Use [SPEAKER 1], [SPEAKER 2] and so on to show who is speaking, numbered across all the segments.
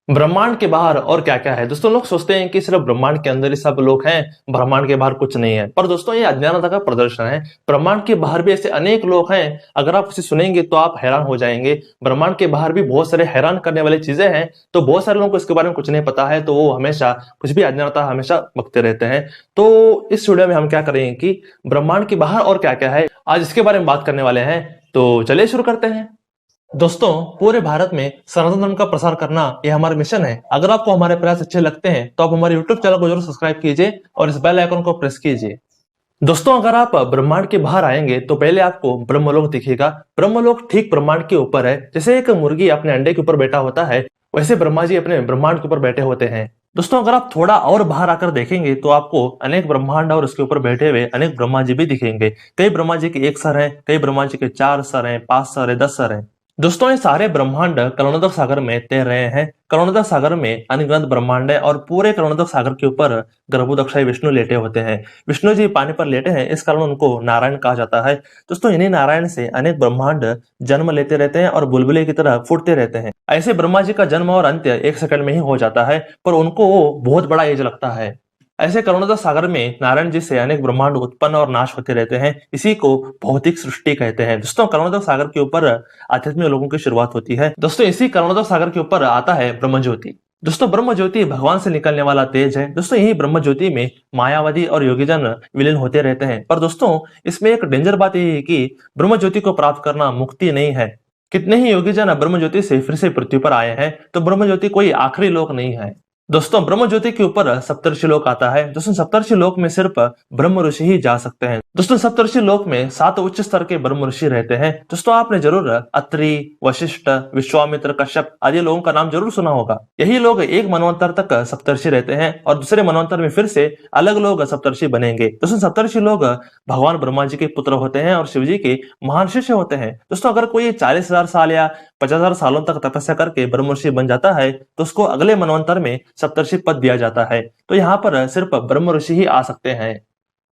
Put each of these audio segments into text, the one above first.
[SPEAKER 1] ब्रह्मांड के बाहर और क्या क्या है। दोस्तों लोग सोचते हैं कि सिर्फ ब्रह्मांड के अंदर ही सब लोग हैं, ब्रह्मांड के बाहर कुछ नहीं है। पर दोस्तों ये अज्ञानता का प्रदर्शन है। ब्रह्मांड के बाहर भी ऐसे अनेक लोग हैं, अगर आप उसे सुनेंगे तो आप हैरान हो जाएंगे। ब्रह्मांड के बाहर भी बहुत सारे हैरान करने वाली चीजें हैं। तो बहुत सारे लोगों को इसके बारे में कुछ नहीं पता है, तो वो हमेशा कुछ भी अज्ञानता हमेशा बकते रहते हैं। तो इस वीडियो में हम क्या करेंगे कि ब्रह्मांड के बाहर और क्या क्या है, आज इसके बारे में बात करने वाले हैं। तो चलिए शुरू करते हैं। दोस्तों पूरे भारत में सनातन धर्म का प्रसार करना यह हमारा मिशन है। अगर आपको हमारे प्रयास अच्छे लगते हैं तो आप हमारे YouTube चैनल को जरूर सब्सक्राइब कीजिए और इस बेल आइकन को प्रेस कीजिए। दोस्तों अगर आप ब्रह्मांड के बाहर आएंगे तो पहले आपको ब्रह्मलोक दिखेगा। ब्रह्मलोक ठीक ब्रह्मांड के ऊपर है। जैसे एक मुर्गी अपने अंडे के ऊपर बैठा होता है, वैसे ब्रह्मा जी अपने ब्रह्मांड के ऊपर बैठे होते हैं। दोस्तों अगर आप थोड़ा और बाहर आकर देखेंगे तो आपको अनेक ब्रह्मांड और उसके ऊपर बैठे हुए अनेक ब्रह्मा जी भी दिखेंगे। कई ब्रह्मा जी के 1 सर हैं, कई ब्रह्मा जी के 4 सर हैं, 5 सर हैं, 10 सर हैं। दोस्तों ये सारे ब्रह्मांड करुणादक सागर में तैर रहे हैं। करुणादक सागर में अनगिनत ब्रह्मांड है और पूरे करुणादक सागर के ऊपर गर्भोदक्षाई विष्णु लेटे होते हैं। विष्णु जी पानी पर लेटे हैं, इस कारण उनको नारायण कहा जाता है। दोस्तों इन्हीं नारायण से अनेक ब्रह्मांड जन्म लेते रहते हैं और बुलबुले की तरह फूटते रहते हैं। ऐसे ब्रह्मा जी का जन्म और अंत्य 1 सेकंड में ही हो जाता है, पर उनको बहुत बड़ा एज लगता है। ऐसे करुणादक सागर में नारायण जी से अनेक ब्रह्मांड उत्पन्न और नाश होते रहते हैं। इसी को भौतिक सृष्टि कहते हैं। दोस्तों करुणादक सागर के ऊपर आध्यात्मिक लोगों की शुरुआत होती है। दोस्तों इसी करुणादक सागर के ऊपर आता है ब्रह्म ज्योति। दोस्तों ब्रह्म ज्योति भगवान से निकलने वाला तेज है। दोस्तों यही ब्रह्म ज्योति में मायावादी और योगीजन विलीन होते रहते हैं। पर दोस्तों इसमें एक डेंजर बात यह है कि ब्रह्म ज्योति को प्राप्त करना मुक्ति नहीं है। कितने ही योगीजन ब्रह्म ज्योति से फिर से पृथ्वी पर आए हैं, तो ब्रह्म ज्योति कोई आखिरी लोक नहीं है। दोस्तों ब्रह्म ज्योति के ऊपर सप्तर्षि लोक आता है। दोस्तों सप्तर्षि लोक में सिर्फ ब्रह्म ऋषि ही जा सकते हैं। दोस्तों सप्तर्षि लोक में 7 उच्च स्तर के ब्रह्म ऋषि रहते हैं। दोस्तों आपने जरूर अत्रि, वशिष्ठ, विश्वामित्र, कश्यप आदि लोगों का नाम जरूर सुना होगा। यही लोग एक मनवंतर तक सप्तर्षि रहते हैं और दूसरे मनवंतर में फिर से अलग लोग सप्तर्षि बनेंगे। दोस्तों सप्तर्षि लोग भगवान ब्रह्मा जी के पुत्र होते हैं और शिव जी के महान शिष्य होते हैं। दोस्तों अगर कोई 40,000 साल या 50,000 सालों तक तपस्या करके ब्रह्म ऋषि बन जाता है तो उसको अगले मनवंतर में सप्तर्षि पद दिया जाता है। तो यहाँ पर सिर्फ ब्रह्म ऋषि ही आ सकते हैं।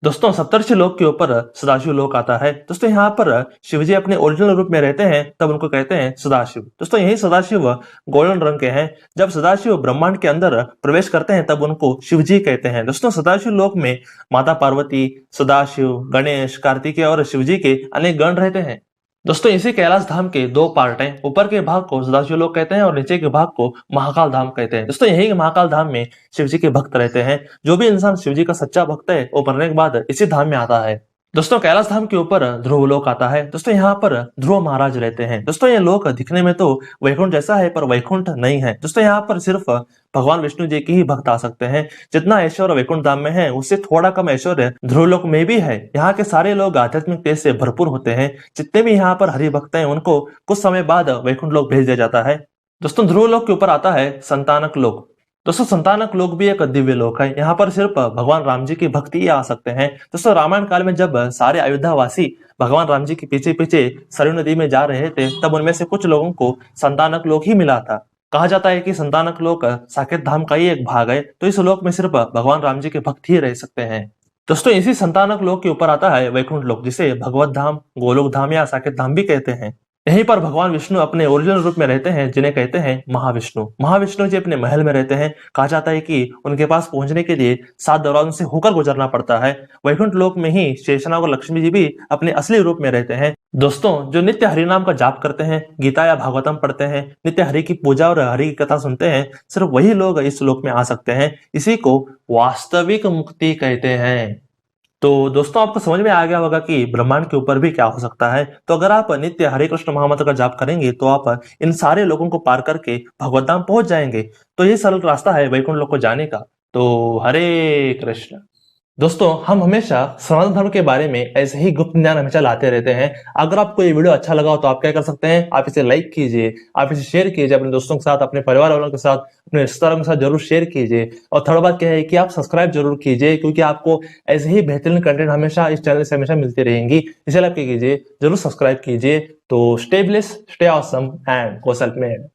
[SPEAKER 1] दोस्तों सप्तर्षि लोक के ऊपर सदाशिव लोक आता है। दोस्तों यहाँ पर शिवजी अपने ओरिजिनल रूप में रहते हैं, तब उनको कहते हैं सदाशिव। दोस्तों यही सदाशिव गोल्डन रंग के हैं। जब सदाशिव ब्रह्मांड के अंदर प्रवेश करते हैं तब उनको शिवजी कहते हैं। दोस्तों सदाशिव लोक में माता पार्वती, सदाशिव, गणेश, कार्तिकेय और शिवजी के अनेक गण रहते हैं। दोस्तों इसी कैलाश धाम के 2 पार्ट हैं। ऊपर के भाग को सदाशिव लोक कहते हैं और नीचे के भाग को महाकाल धाम कहते हैं। दोस्तों यही महाकाल धाम में शिव जी के भक्त रहते हैं। जो भी इंसान शिव जी का सच्चा भक्त है वो मरने के बाद इसी धाम में आता है। दोस्तों कैलाश धाम के ऊपर ध्रुव लोक आता है। दोस्तों यहाँ पर ध्रुव महाराज रहते हैं। दोस्तों ये लोक दिखने में तो वैकुंठ जैसा है, पर वैकुंठ नहीं है। दोस्तों यहाँ पर सिर्फ भगवान विष्णु जी के ही भक्त आ सकते हैं। जितना ऐश्वर्य वैकुंठ धाम में है उससे थोड़ा कम ऐश्वर्य ध्रुव लोक में भी है। यहाँ के सारे लोग आध्यात्मिक तेज से भरपूर होते हैं। जितने भी यहाँ पर हरि भक्त हैं उनको कुछ समय बाद वैकुंठ लोक भेज दिया जाता है। दोस्तों ध्रुव लोक के ऊपर आता है संतानक लोक। दोस्तों संतानक लोक भी एक दिव्य लोक है। यहाँ पर सिर्फ भगवान राम जी की भक्ति ही आ सकते हैं। दोस्तों रामायण काल में जब सारे अयोध्या वासी भगवान राम जी के पीछे पीछे सरयू नदी में जा रहे थे, तब उनमें से कुछ लोगों को संतानक लोक ही मिला था। कहा जाता है कि संतानक लोक साकेत धाम का ही एक भाग है, तो इस लोक में सिर्फ भगवान राम जी के भक्त ही रह सकते हैं। दोस्तों इसी संतानक लोक के ऊपर आता है वैकुंठ लोक, जिसे भगवत धाम, गोलोक धाम या साकेत धाम भी कहते हैं। यहीं पर भगवान विष्णु अपने ओरिजिनल रूप में रहते हैं, जिन्हें कहते हैं महाविष्णु। महाविष्णु जी अपने महल में रहते हैं। कहा जाता है कि उनके पास पहुंचने के लिए 7 दरवाजों से होकर गुजरना पड़ता है। वैकुंठ लोक में ही शेषनाग और लक्ष्मी जी भी अपने असली रूप में रहते हैं। दोस्तों जो नित्य हरि नाम का जाप करते हैं, गीता या भागवतम पढ़ते हैं, नित्य हरि की पूजा और हरि की कथा सुनते हैं, सिर्फ वही लोग इस लोक में आ सकते हैं। इसी को वास्तविक मुक्ति कहते हैं। तो दोस्तों आपको समझ में आ गया होगा कि ब्रह्मांड के ऊपर भी क्या हो सकता है। तो अगर आप नित्य हरे कृष्ण महामंत्र का जाप करेंगे तो आप इन सारे लोगों को पार करके भगवत धाम पहुंच जाएंगे। तो ये सरल रास्ता है वैकुंठ लोक को जाने का। तो हरे कृष्ण। दोस्तों हम हमेशा सनातन धर्म के बारे में ऐसे ही गुप्त ज्ञान हमेशा लाते रहते हैं। अगर आपको ये वीडियो अच्छा लगा हो तो आप क्या कर सकते हैं, आप इसे लाइक कीजिए, आप इसे शेयर कीजिए अपने दोस्तों के साथ, अपने परिवार वालों के साथ, अपने रिश्तेदारों के साथ जरूर शेयर कीजिए। और थर्ड बात क्या है कि आप सब्सक्राइब जरूर कीजिए, क्योंकि आपको ऐसे ही बेहतरीन कंटेंट हमेशा इस चैनल से हमेशा मिलती रहेंगी। इसलिए आप क्या कीजिए, जरूर सब्सक्राइब कीजिए। तो stay blessed, stay awesome and go self made.